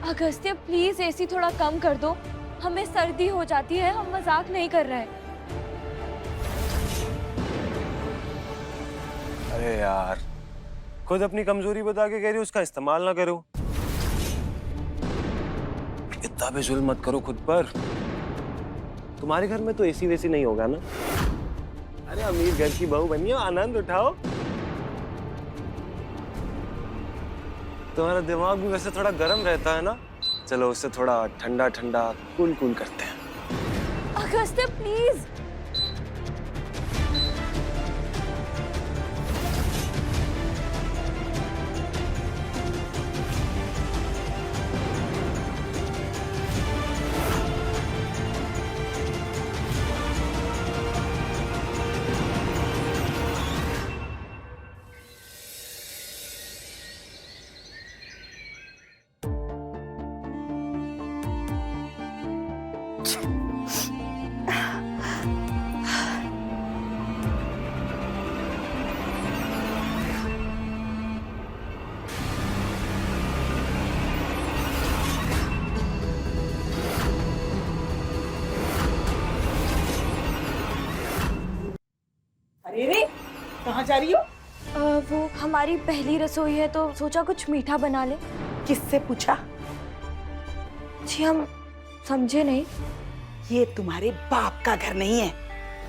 Agastya please AC थोड़ा कम कर दो, हमें सर्दी हो जाती है, हम मजाक नहीं कर रहे हैं। अरे यार, खुद अपनी कमजोरी बता के कह रही हो उसका इस्तेमाल ना करो। इतना भी जुल्म मत करो खुद पर। तुम्हारे घर में तो एसी वेसी नहीं होगा ना? अरे अमीर घर की बहू बनी हो, आनंद उठाओ। तुम्हारा दिमाग भी वैसे थोड़ा गर्म रहता है ना, चलो उससे थोड़ा ठंडा ठंडा कूल कूल करते हैं। अगस्त्य प्लीज। अरे रे, कहाँ जा रही हो? वो हमारी पहली रसोई है तो सोचा कुछ मीठा बना ले। किससे पूछा? जी हम समझे नहीं। ये तुम्हारे बाप का घर नहीं है,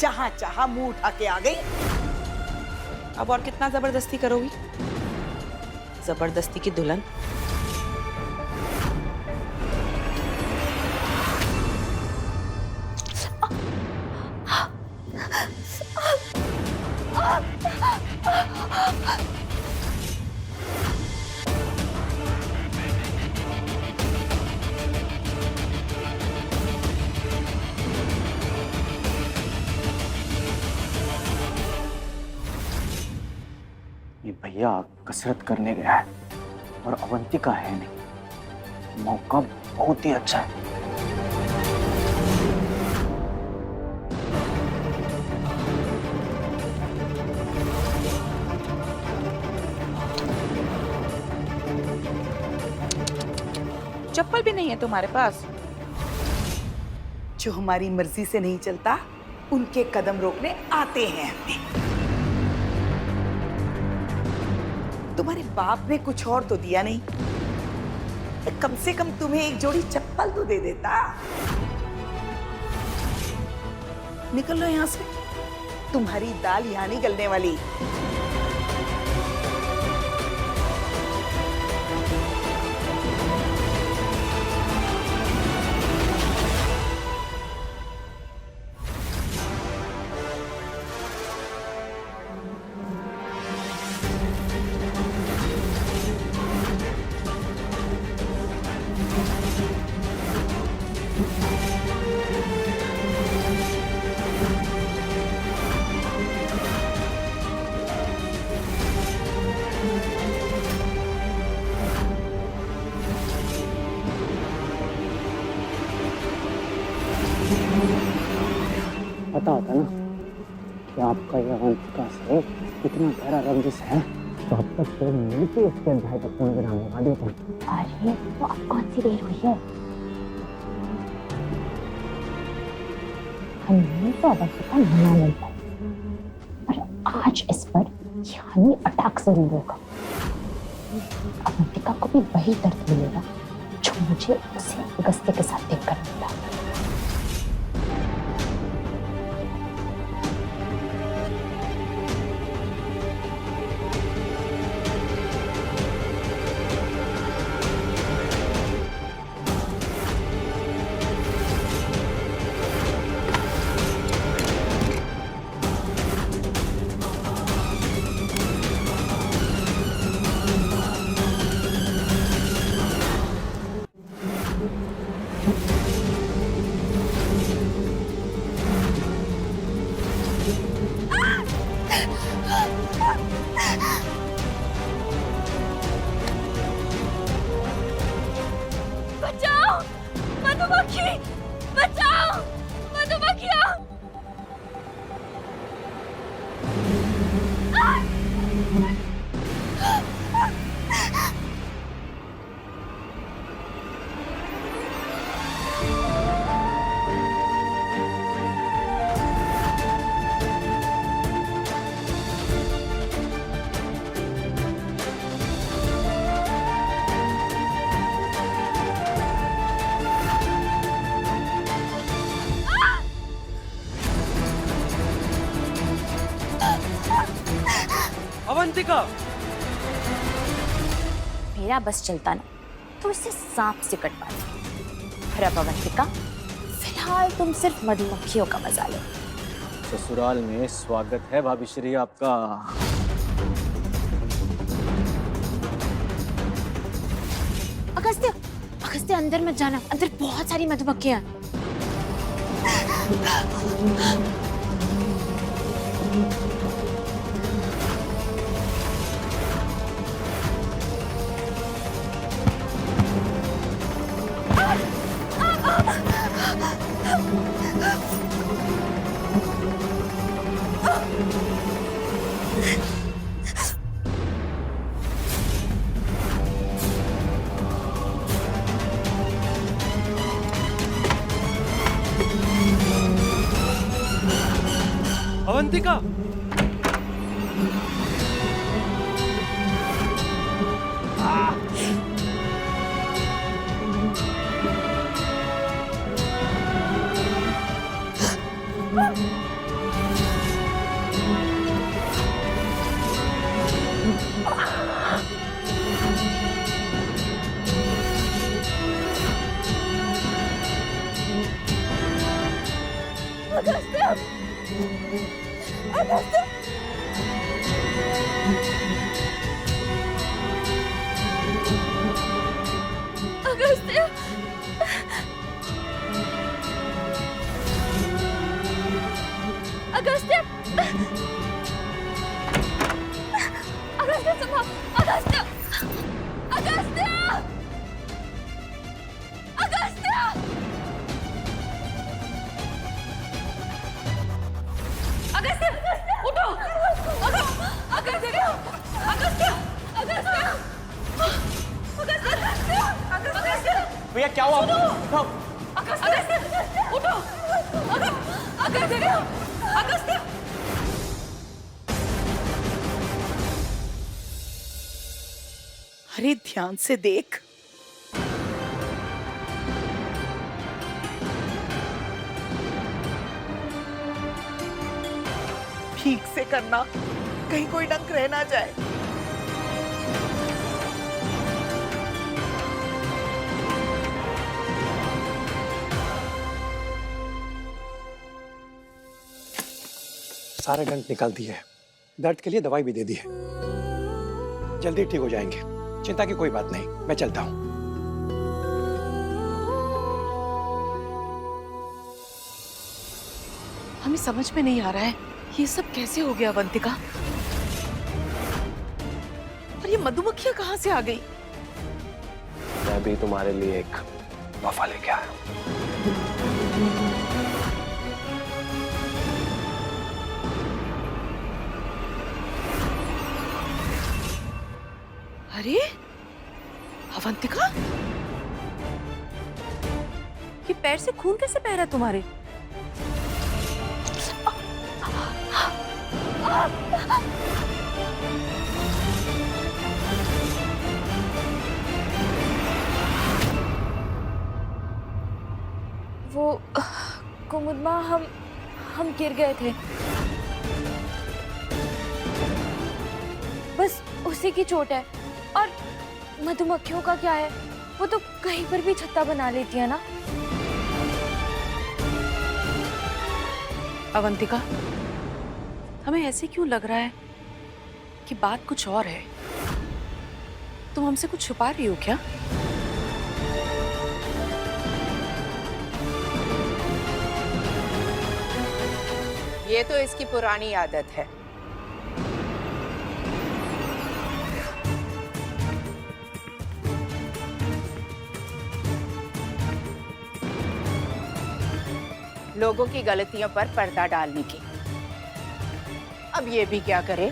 जहाँ चाहा मुंह उठा के आ गई। अब और कितना जबरदस्ती करोगी? जबरदस्ती की दुल्हन। ये भैया कसरत करने गया है और अवंतिका है नहीं। मौका बहुत ही अच्छा है। चप्पल भी नहीं है तुम्हारे पास? जो हमारी मर्जी से नहीं चलता, उनके कदम रोकने आते हैं हमें। तुम्हारे बाप ने कुछ और तो दिया नहीं, कम से कम तुम्हें एक जोड़ी चप्पल तो दे देता। निकल लो यहां से, तुम्हारी दाल यहां नहीं गलने वाली। पता होता ना कि आपका ये अवंतिका से कितना गहरा रंजिश है तो अब तक तो मिलके इसके अध्याय तक पूर्ण विराम लगा देते। अरे तो अब कौन सी देर हुई है? हमें तो अवंतिका मना नहीं पाई, पर आज इस पर यानी अटैक जरूर होगा। अवंतिका को भी वही दर्द मिलेगा जो मुझे उसे अगस्त्य के साथ देखकर मिला। अवंतिका! मेरा बस चलता ना तो इससे सांप से कट पाती। पर अब अवंतिका, फिलहाल तुम सिर्फ मधुमक्खियों का मजा लो। ससुराल में स्वागत है भाभी श्री आपका। अगस्त्य, अगस्त्य अंदर मत जाना, अंदर बहुत सारी मधुमक्खियां हैं। अवंतिका! अगस्त्य! अगस्त्य! अगस्त्य सुनो! अगस्त्य! अगस्त्य! अगस्त्य! अगस्त्य! उठो! अगस्त्य! अगस्त्य! अगस्त्य! भैया क्या हुआ? उठो। अगस्त्य! उठो! अगस्त्य! अगस्त्य! अरे ध्यान से देख। ठीक से करना, कहीं कोई डंक रह ना जाए। सारे डंक निकाल दिए हैं। दर्द के लिए दवाई भी दे दी है। जल्दी ठीक हो जाएंगे, चिंता की कोई बात नहीं। मैं चलता हूँ। हमें समझ में नहीं आ रहा है ये सब कैसे हो गया अवंतिका। और ये मधुमक्खियां कहाँ से आ गई? मैं भी तुम्हारे लिए एक तोहफा लेके आया हूँ। अरे अवंतिका, ये पैर से खून कैसे बह रहा है तुम्हारे? वो कुमुदमा, हम गिर गए थे। बस उसी की चोट है। और मधुमक्खियों का क्या है, वो तो कहीं पर भी छत्ता बना लेती है ना। अवंतिका, हमें ऐसे क्यों लग रहा है कि बात कुछ और है? तुम हमसे कुछ छुपा रही हो क्या? ये तो इसकी पुरानी आदत है। लोगों की गलतियों पर पर्दा डालने की। अब ये भी क्या करे,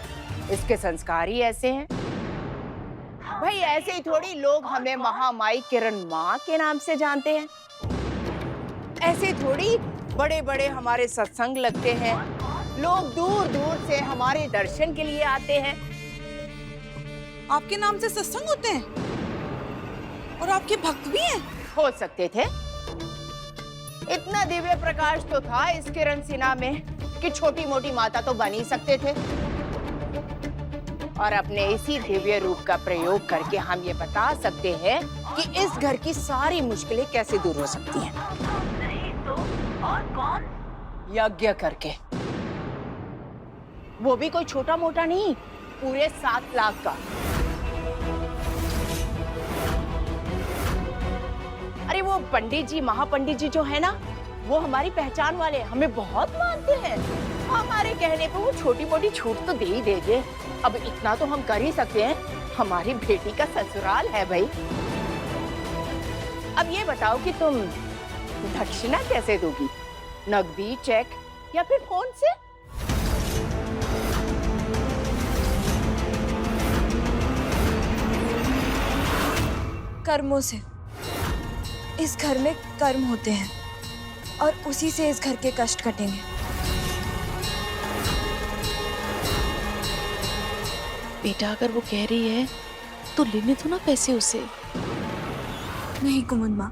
इसके संस्कार ही ऐसे हैं। भाई ऐसे ही थोड़ी लोग हमें महामाई किरण माँ के नाम से जानते हैं। ऐसे थोड़ी बड़े बड़े हमारे सत्संग लगते हैं, लोग दूर दूर से हमारे दर्शन के लिए आते हैं। आपके नाम से सत्संग होते हैं और आपके भक्त भी हैं? हो सकते थे। इतना दिव्य प्रकाश तो था इस किरण सिन्हा में कि छोटी मोटी माता तो बन ही सकते थे। और अपने इसी दिव्य रूप का प्रयोग करके हम ये बता सकते हैं कि इस घर की सारी मुश्किलें कैसे दूर हो सकती हैं। नहीं तो और कौन? यज्ञ करके। वो भी कोई छोटा मोटा नहीं, पूरे 7 लाख का। अरे वो पंडित जी, महापंडित जी जो है ना, वो हमारी पहचान वाले, हमें बहुत मानते हैं। हमारे कहने पे वो छोटी मोटी छूट तो दे ही देंगे। अब इतना तो हम कर ही सकते हैं, हमारी बेटी का ससुराल है भाई। अब ये बताओ कि तुम दक्षिणा कैसे दोगी? नकदी, चेक या फिर फोन से? कर्मों से। इस घर में कर्म होते हैं और उसी से इस घर के कष्ट कटेंगे। बेटा अगर वो कह रही है तो लेने दो ना पैसे उसे। नहीं कुमुद माँ,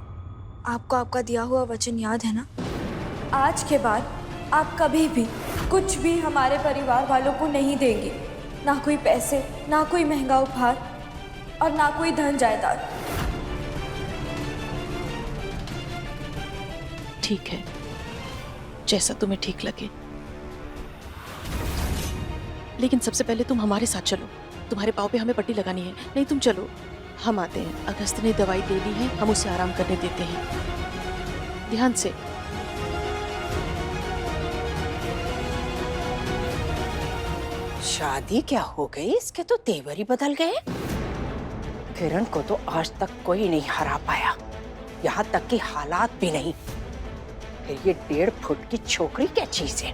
आपको आपका दिया हुआ वचन याद है ना? आज के बाद आप कभी भी कुछ भी हमारे परिवार वालों को नहीं देंगे, ना कोई पैसे, ना कोई महंगा उपहार और ना कोई धन जायदाद। ठीक है, जैसा तुम्हें ठीक लगे, लेकिन सबसे पहले तुम हमारे साथ चलो। तुम्हारे पाँव पे हमें पट्टी लगानी है। नहीं तुम चलो, हम आते हैं। अगस्त ने दवाई दे ली है, हम उसे आराम करने देते हैं। ध्यान से। शादी क्या हो गई, इसके तो तेवर ही बदल गए। किरण को तो आज तक कोई नहीं हरा पाया, यहाँ तक कि हालात भी नहीं। फिर ये 1.5 फुट की छोकरी क्या चीज है?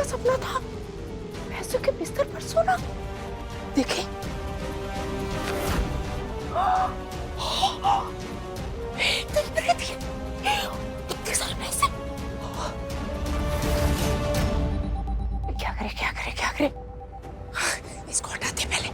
सपना था, पैसों के बिस्तर पर सोना। देखे इतने सारे पैसे। क्या करे क्या करे क्या करे, इसको हटाते पहले।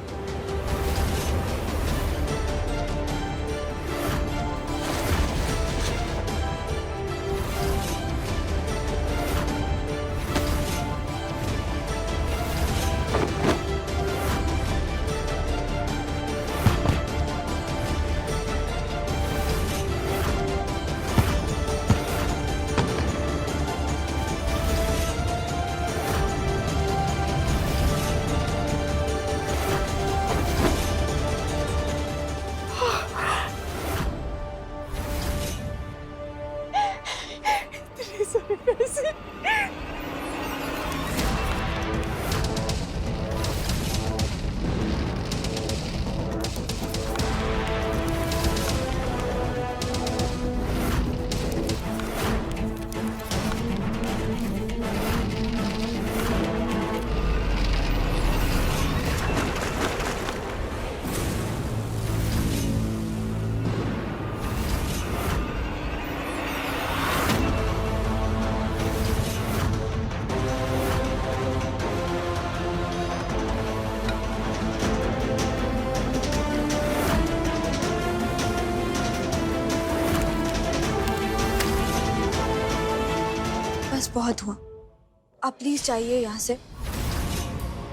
बहुत हुआ, आप प्लीज जाइए यहाँ से।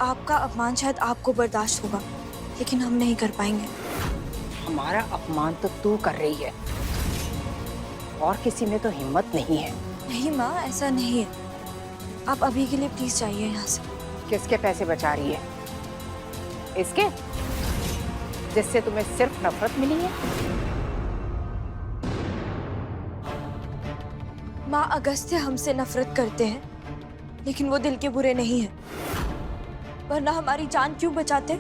आपका अपमान शायद आपको बर्दाश्त होगा, लेकिन हम नहीं कर पाएंगे। हमारा अपमान तो तू कर रही है, और किसी में तो हिम्मत नहीं है। नहीं माँ, ऐसा नहीं है। आप अभी के लिए प्लीज जाइए यहाँ से। किसके पैसे बचा रही है? इसके जिससे तुम्हें सिर्फ नफरत मिली है? माँ, अगस्त्य हमसे नफरत करते हैं, लेकिन वो दिल के बुरे नहीं हैं। वरना हमारी जान क्यों बचाते?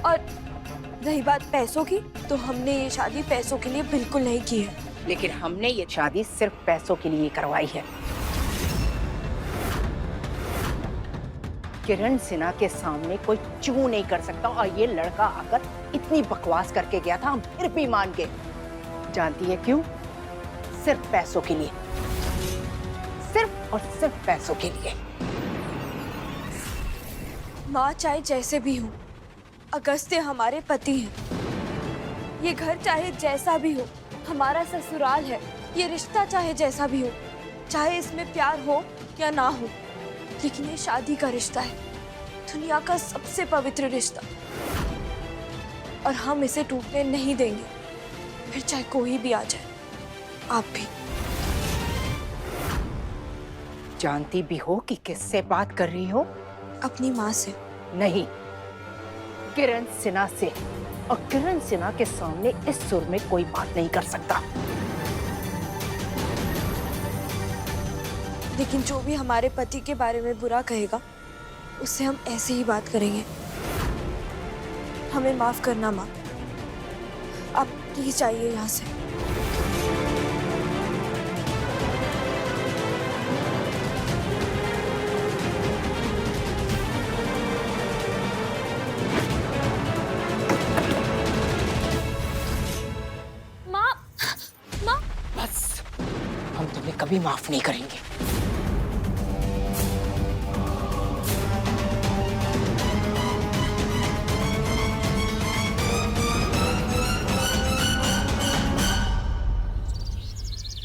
और रही बात पैसों की, तो हमने ये शादी पैसों के लिए बिल्कुल नहीं की है। लेकिन हमने ये शादी सिर्फ पैसों के लिए करवाई है। किरण सिन्हा के सामने कोई चू नहीं कर सकता, और ये लड़का आकर इतनी बकवास करके गया था, हम फिर भी मान गए। जानती है क्यों? सिर्फ पैसों के लिए, सिर्फ और सिर्फ पैसों के लिए। माँ चाहे जैसे भी हो, अगस्त्य हमारे पति हैं। ये घर चाहे जैसा भी हो हमारा ससुराल है। ये रिश्ता चाहे जैसा भी हो, चाहे इसमें प्यार हो या ना हो, लेकिन ये शादी का रिश्ता है, दुनिया का सबसे पवित्र रिश्ता, और हम इसे टूटने नहीं देंगे, फिर चाहे कोई भी आ जाए, आप भी। जानती भी हो कि किससे बात कर रही हो? अपनी माँ से। नहीं, किरण सिन्हा से। और किरण सिन्हा के सामने इस सुर में कोई बात नहीं कर सकता। लेकिन जो भी हमारे पति के बारे में बुरा कहेगा, उससे हम ऐसे ही बात करेंगे। हमें माफ करना माँ, आप प्लीज जाइए यहाँ से। माँ, माँ, बस, हम तुम्हें कभी माफ नहीं करेंगे।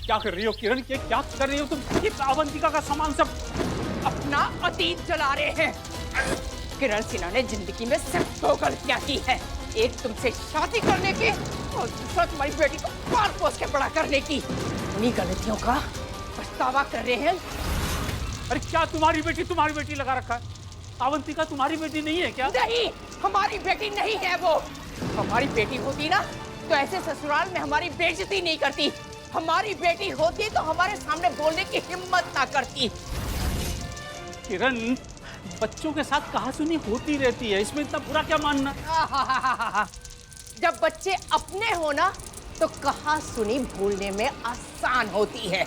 क्या कर रही हो किरण? ये क्या कर रही हो तुम? ये अवंतिका का सामान सब अपना अतीत जला रहे हैं। किरण सिन्हा ने जिंदगी में सिर्फ 2 गलतियां की हैं। एक तुमसे शादी करने की, और दूसरा तुम्हारी बेटी को पाल पोस के बड़ा करने की। उन्हीं गलतियों का पछतावा कर रहे हैं। अरे क्या तुम्हारी बेटी लगा रखा है? अवंतिका तुम्हारी बेटी नहीं है क्या? नहीं, हमारी बेटी नहीं है वो। हमारी बेटी होती ना तो ऐसे ससुराल में हमारी बेइज्जती नहीं करती। हमारी बेटी होती तो हमारे सामने बोलने की हिम्मत ना करती। किरण, बच्चों के साथ कहासुनी होती रहती है, इसमें इतना बुरा क्या मानना? जब बच्चे अपने हो ना तो कहासुनी भूलने में आसान होती है,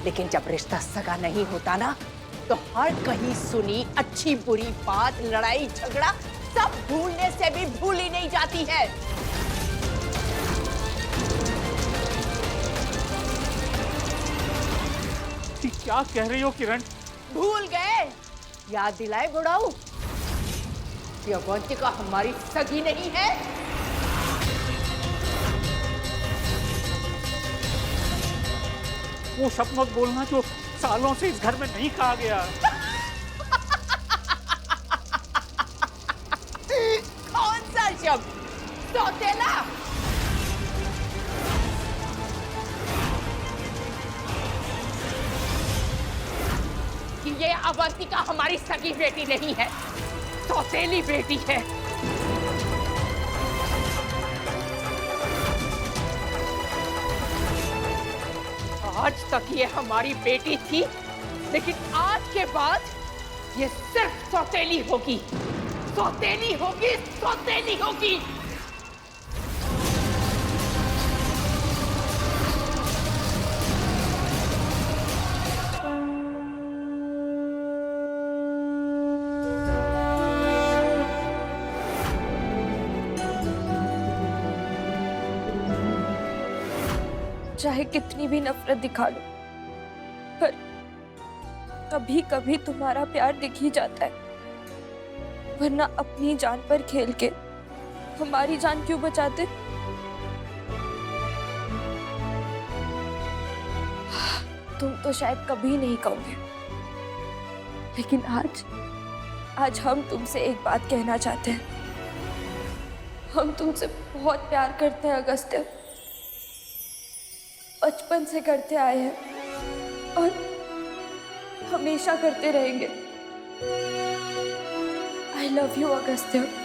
लेकिन जब रिश्ता सगा नहीं होता ना तो हर कहीं सुनी अच्छी बुरी बात, लड़ाई झगड़ा सब भूलने से भी भूली नहीं जाती है। क्या कह रही हो किरण? भूल गए? याद दिलाए बुढ़ाऊ, ये अवंतिका हमारी सगी नहीं है। वो शब्द मत बोलना जो सालों से इस घर में नहीं कहा गया। कौन सा शब्द? सौतेला? कि ये अवंतिका हमारी सगी बेटी नहीं है, सौतेली बेटी है। आज तक ये हमारी बेटी थी, लेकिन आज के बाद ये सिर्फ सौतेली होगी, सौतेली होगी, सौतेली होगी। चाहे कितनी भी नफरत दिखा लो, पर कभी कभी तुम्हारा प्यार दिख ही जाता है। वरना अपनी जान पर खेल के हमारी जान क्यों बचाते? तुम तो शायद कभी नहीं कहोगे, लेकिन आज हम तुमसे एक बात कहना चाहते हैं। हम तुमसे बहुत प्यार करते हैं अगस्त्य, बचपन से करते आए हैं और हमेशा करते रहेंगे। I love you Agastya.